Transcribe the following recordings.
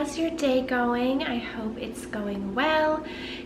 how's your day going? I hope it's going well.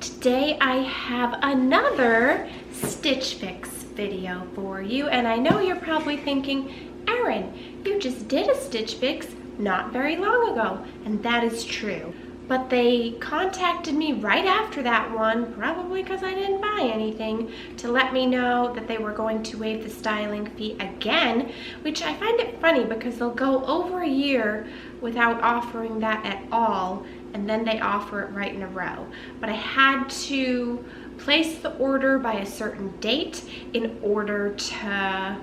Today I have another Stitch Fix video for you, and I know you're probably thinking, Erin, you just did a Stitch Fix not very long ago, and that is true. But they contacted me right after that one, probably because I didn't buy anything, to let me know that they were going to waive the styling fee again, which I find it funny because they'll go over a year without offering that at all, and then they offer it right in a row. But I had to place the order by a certain date in order to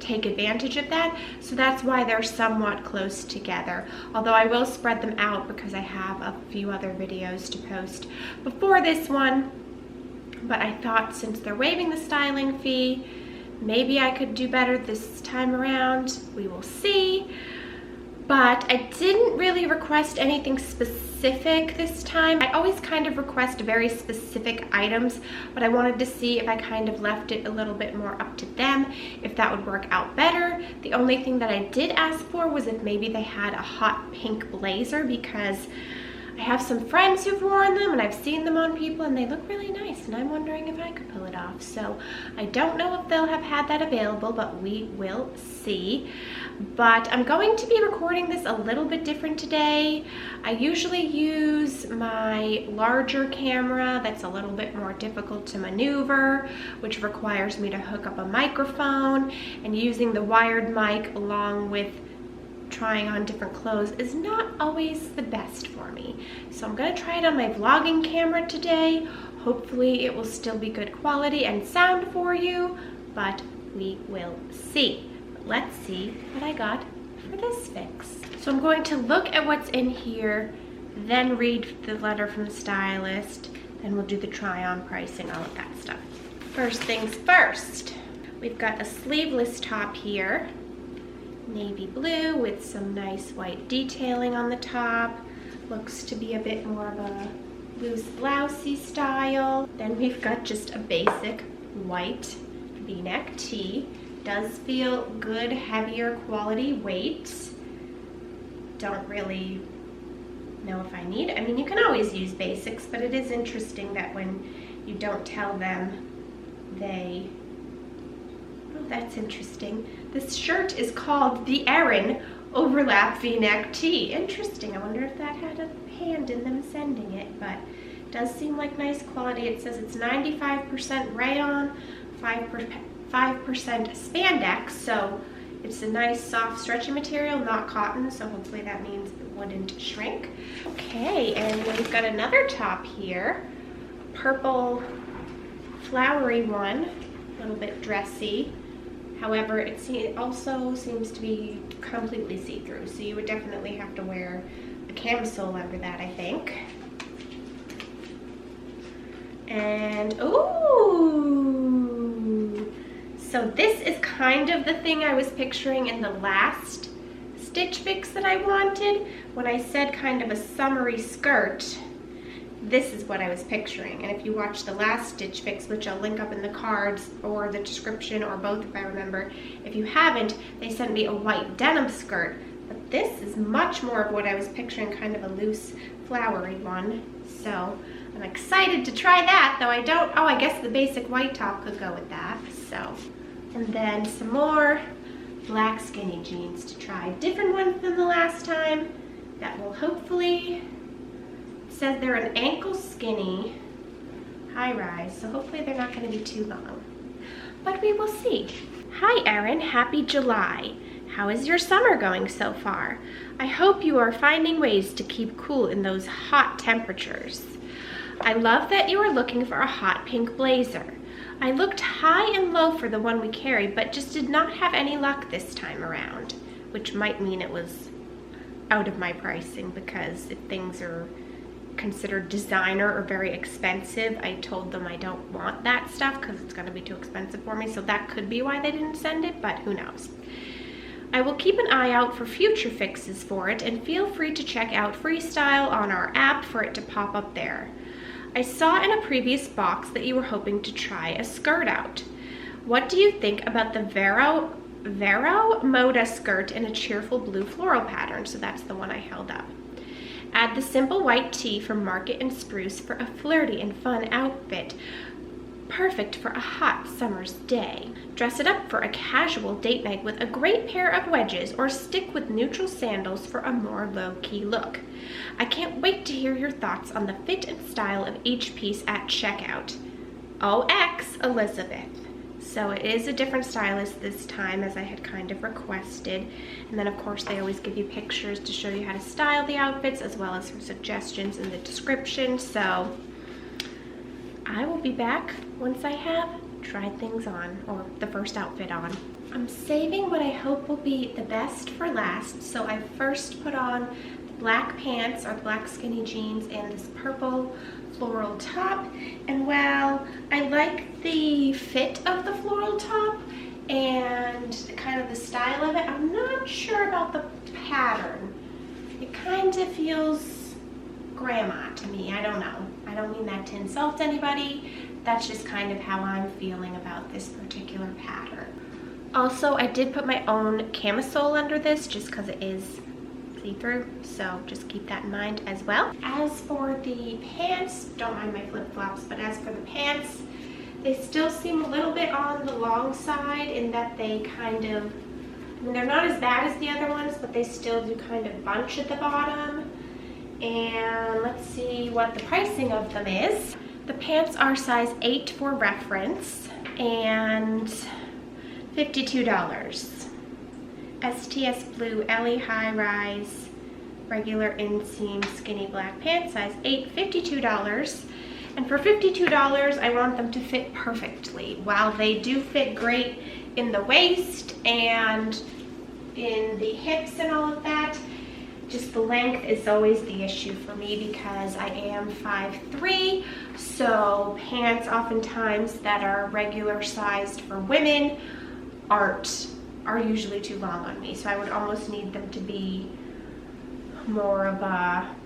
take advantage of that, so that's why they're somewhat close together, although I will spread them out because I have a few other videos to post before this one. But I thought since they're waiving the styling fee, maybe I could do better this time around. We will see. But I didn't really request anything specific this time. I always kind of request very specific items, but I wanted to see if I kind of left it a little bit more up to them, if that would work out better. The only thing that I did ask for was if maybe they had a hot pink blazer, because I have some friends who've worn them and I've seen them on people and they look really nice, and I'm wondering if I could pull it off. So I don't know if they'll have had that available, but we will see. But I'm going to be recording this a little bit different today. I usually use my larger camera that's a little bit more difficult to maneuver, which requires me to hook up a microphone, and using the wired mic along with trying on different clothes is not always the best for me. So I'm going to try it on my vlogging camera today. Hopefully it will still be good quality and sound for you, but we will see. Let's see what I got for this fix. So I'm going to look at what's in here, then read the letter from the stylist, then we'll do the try on pricing, all of that stuff. First things first, we've got a sleeveless top here, navy blue with some nice white detailing on the top. Looks to be a bit more of a loose blousey style. Then we've got just a basic white v-neck tee. Does feel good, heavier quality weight. Don't really know if I need it. I mean, you can always use basics, but it is interesting that when you don't tell them, they... Oh, that's interesting. This shirt is called the Erin Overlap V-neck tee. Interesting. I wonder if that had a hand in them sending it, but it does seem like nice quality. It says it's 95% rayon, 5% spandex, so it's a nice soft stretchy material, not cotton, so hopefully that means it wouldn't shrink. Okay, and we've got another top here, purple flowery one, a little bit dressy. However, it also seems to be completely see-through, so you would definitely have to wear a camisole under that, I think. And, ooh! So this is kind of the thing I was picturing in the last Stitch Fix that I wanted. When I said kind of a summery skirt, this is what I was picturing. And if you watch the last Stitch Fix, which I'll link up in the cards or the description or both if I remember, if you haven't, they sent me a white denim skirt. But this is much more of what I was picturing, kind of a loose flowery one. So I'm excited to try that, though I don't, oh, I guess the basic white top could go with that, so. And then some more black skinny jeans to try. Different ones than the last time that will hopefully, it says they're an ankle skinny high rise, so hopefully they're not going to be too long. But we will see. Hi Erin, happy July. How is your summer going so far? I hope you are finding ways to keep cool in those hot temperatures. I love that you are looking for a hot pink blazer. I looked high and low for the one we carry, but just did not have any luck this time around, which might mean it was out of my pricing, because if things are considered designer or very expensive, I told them I don't want that stuff because it's going to be too expensive for me, so that could be why they didn't send it, but who knows. I will keep an eye out for future fixes for it, and feel free to check out Freestyle on our app for it to pop up there. I saw in a previous box that you were hoping to try a skirt out. What do you think about the Vero Moda skirt in a cheerful blue floral pattern? So that's the one I held up. Add the simple white tee from Market and Spruce for a flirty and fun outfit. Perfect for a hot summer's day. Dress it up for a casual date night with a great pair of wedges, or stick with neutral sandals for a more low-key look. I can't wait to hear your thoughts on the fit and style of each piece at checkout. OX Elizabeth. So it is a different stylist this time, as I had kind of requested. And then of course they always give you pictures to show you how to style the outfits, as well as some suggestions in the description. So I will be back once I have tried things on, or the first outfit on. I'm saving what I hope will be the best for last. So I first put on the black pants, or black skinny jeans, and this purple floral top. And while I like the fit of the floral top and kind of the style of it, I'm not sure about the pattern. It kind of feels grandma to me. I don't know. I don't mean that to insult anybody. That's just kind of how I'm feeling about this particular pattern. Also, I did put my own camisole under this just because it is see-through, so just keep that in mind as well. As for the pants, don't mind my flip-flops, but as for the pants, they still seem a little bit on the long side in that they kind of, I mean, they're not as bad as the other ones, but they still do kind of bunch at the bottom. And let's see what the pricing of them is. The pants are size 8 for reference, and $52. STS blue LE high rise, regular inseam skinny black pants, size 8, $52. And for $52, I want them to fit perfectly. While they do fit great in the waist and in the hips and all of that, just the length is always the issue for me because I am 5'3", so pants oftentimes that are regular sized for women are usually too long on me. So I would almost need them to be more of a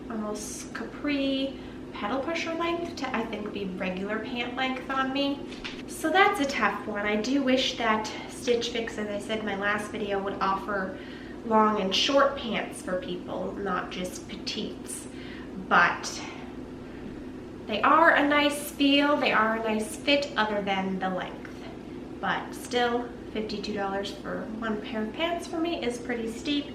almost capri pedal pusher length to, I think, be regular pant length on me. So that's a tough one. I do wish that Stitch Fix, as I said in my last video, would offer long and short pants for people, not just petites. But they are a nice feel, they are a nice fit other than the length. But still, $52 for one pair of pants for me is pretty steep.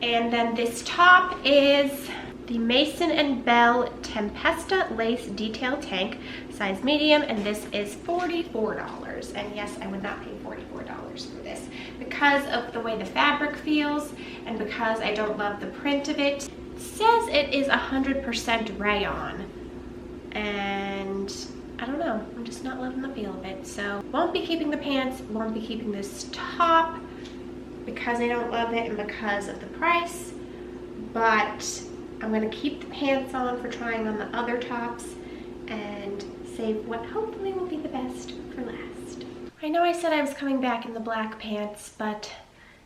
And then this top is the Mason & Bell Tempesta Lace Detail Tank, size medium, and this is $44. And yes, I would not pay $44 for this because of the way the fabric feels and because I don't love the print of it. It says it is 100% rayon, and I don't know, I'm just not loving the feel of it. So won't be keeping the pants, won't be keeping this top because I don't love it and because of the price, but I'm gonna keep the pants on for trying on the other tops and save what hopefully will be the best for last. I know I said I was coming back in the black pants, but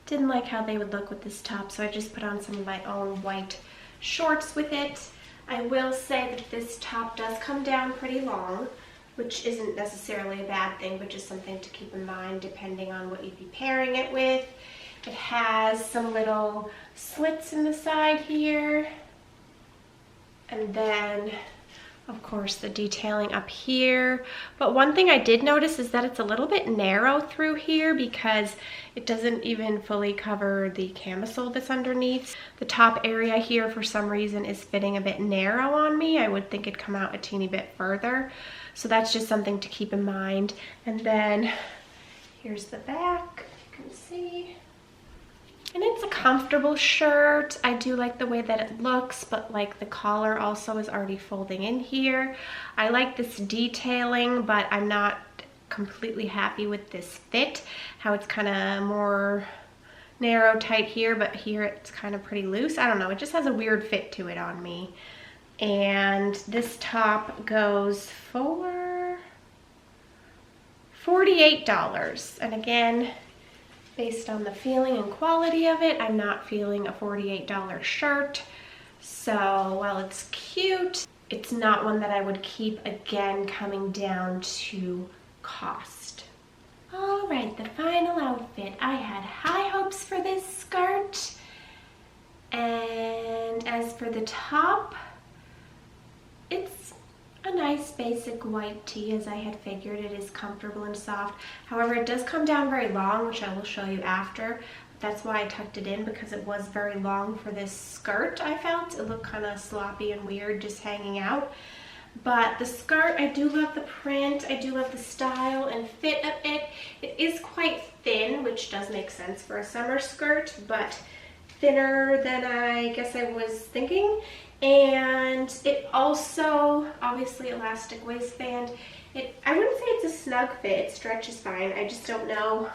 didn't like how they would look with this top, so I just put on some of my own white shorts with it. I will say that this top does come down pretty long, which isn't necessarily a bad thing, but just something to keep in mind depending on what you'd be pairing it with. It has some little slits in the side here. And then, of course, the detailing up here. But one thing I did notice is that it's a little bit narrow through here because it doesn't even fully cover the camisole that's underneath. The top area here, for some reason, is fitting a bit narrow on me. I would think it'd come out a teeny bit further. So that's just something to keep in mind. And then here's the back, you can see. And it's a comfortable shirt. I do like the way that it looks, but like the collar also is already folding in here. I like this detailing, but I'm not completely happy with this fit, how it's kind of more narrow tight here, but here it's kind of pretty loose. I don't know, it just has a weird fit to it on me. And this top goes for $48. And again, based on the feeling and quality of it, I'm not feeling a $48 shirt. So while it's cute, it's not one that I would keep, again, coming down to cost. All right, the final outfit. I had high hopes for this skirt, size for the top. It's a nice basic white tee, as I had figured. It is comfortable and soft. However, it does come down very long, which I will show you after. That's why I tucked it in, because it was very long for this skirt, I felt. It looked kind of sloppy and weird just hanging out. But the skirt, I do love the print. I do love the style and fit of it. It is quite thin, which does make sense for a summer skirt, but thinner than I guess I was thinking. And it also, obviously, elastic waistband. I wouldn't say it's a snug fit. It stretches fine. I just don't know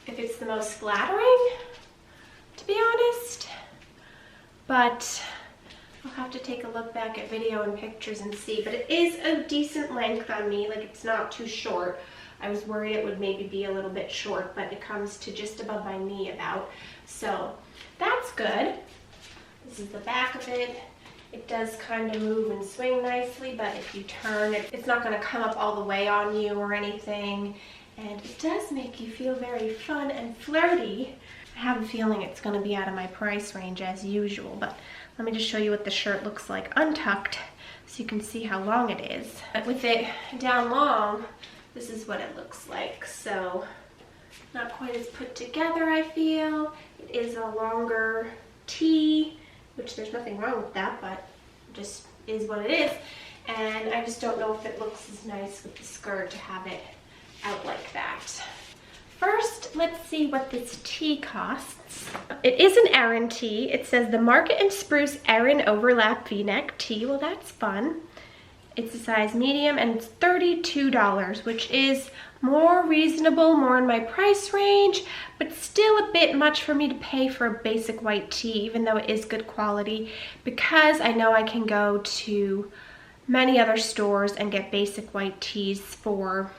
if it's the most flattering, to be honest. But I'll have to take a look back at video and pictures and see. But it is a decent length on me. Like, it's not too short. I was worried it would maybe be a little bit short, but it comes to just above my knee about. So that's good. This is the back of it. It does kind of move and swing nicely, but if you turn it, it's not going to come up all the way on you or anything. And it does make you feel very fun and flirty. I have a feeling it's going to be out of my price range as usual, but let me just show you what the shirt looks like untucked so you can see how long it is. But with it down long, this is what it looks like. So not quite as put together, I feel. It is a longer tee, which there's nothing wrong with that, but it just is what it is. And I just don't know if it looks as nice with the skirt to have it out like that. First, let's see what this tee costs. It is an Erin tee. It says the Market and Spruce Erin Overlap V-neck tee. Well, that's fun. It's a size medium and it's $32, which is more reasonable, more in my price range, but still a bit much for me to pay for a basic white tee, even though it is good quality, because I know I can go to many other stores and get basic white tees for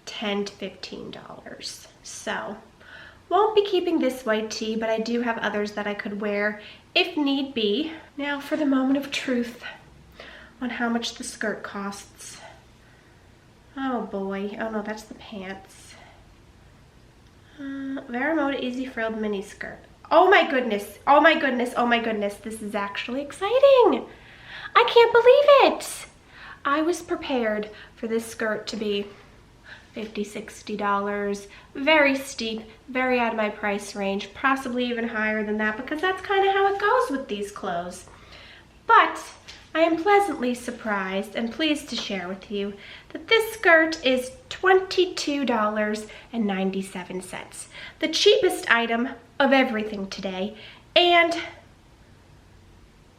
$10 to $15. So won't be keeping this white tee, but I do have others that I could wear if need be. Now for the moment of truth on how much the skirt costs. Oh boy, oh no, that's the pants. Veramoda Easy Frilled Mini Skirt. Oh my goodness, oh my goodness, oh my goodness, this is actually exciting. I can't believe it. I was prepared for this skirt to be $50, $60, very steep, very out of my price range, possibly even higher than that, because that's kind of how it goes with these clothes. But I am pleasantly surprised and pleased to share with you that this skirt is $22.97, the cheapest item of everything today, and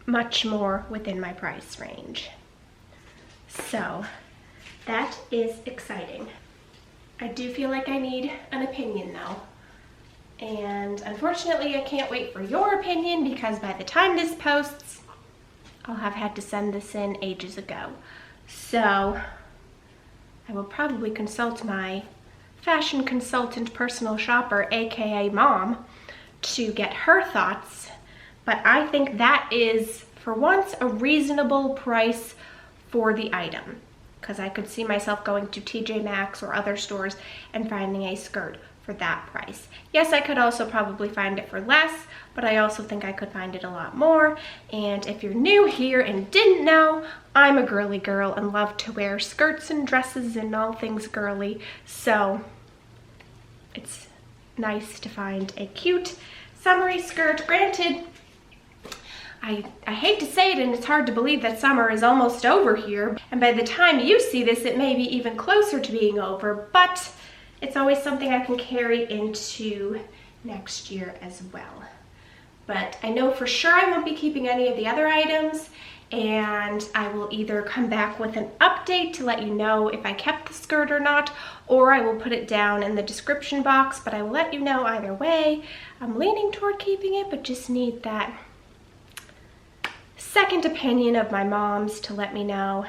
much more within my price range. So that is exciting. I do feel like I need an opinion though. And unfortunately, I can't wait for your opinion, because by the time this posts, I'll have had to send this in ages ago. So I will probably consult my fashion consultant personal shopper, aka mom, to get her thoughts. But I think that is, for once, a reasonable price for the item, because I could see myself going to TJ Maxx or other stores and finding a skirt for that price. Yes, I could also probably find it for less, but I also think I could find it a lot more. And if you're new here and didn't know, I'm a girly girl and love to wear skirts and dresses and all things girly. So it's nice to find a cute summery skirt. Granted, I hate to say it, and it's hard to believe that summer is almost over here. And by the time you see this, it may be even closer to being over, but it's always something I can carry into next year as well. But I know for sure I won't be keeping any of the other items, and I will either come back with an update to let you know if I kept the skirt or not, or I will put it down in the description box, but I will let you know either way. I'm leaning toward keeping it, but just need that second opinion of my mom's to let me know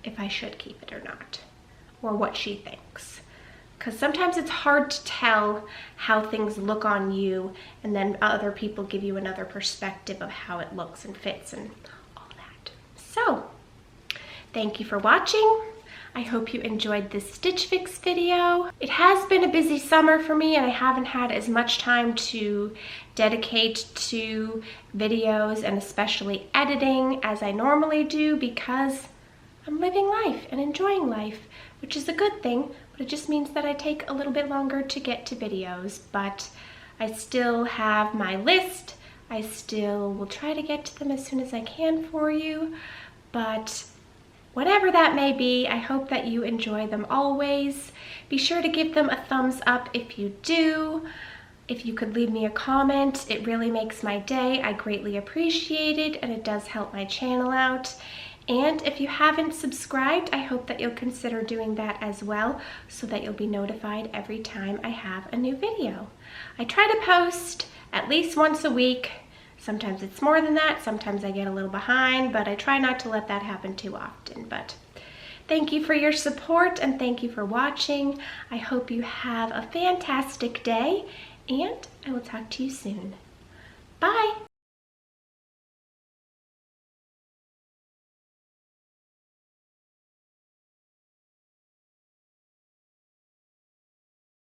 if I should keep it or not, or what she thinks. Because sometimes it's hard to tell how things look on you, and then other people give you another perspective of how it looks and fits and all that. So, thank you for watching. I hope you enjoyed this Stitch Fix video. It has been a busy summer for me and I haven't had as much time to dedicate to videos and especially editing as I normally do because I'm living life and enjoying life, which is a good thing, but it just means that I take a little bit longer to get to videos. But I still have my list. I still will try to get to them as soon as I can for you, but whatever that may be, I hope that you enjoy them always. Be sure to give them a thumbs up if you do. If you could leave me a comment, it really makes my day. I greatly appreciate it and it does help my channel out. And if you haven't subscribed, I hope that you'll consider doing that as well so that you'll be notified every time I have a new video. I try to post at least once a week. Sometimes it's more than that, sometimes I get a little behind, but I try not to let that happen too often. But thank you for your support and thank you for watching. I hope you have a fantastic day and I will talk to you soon. Bye!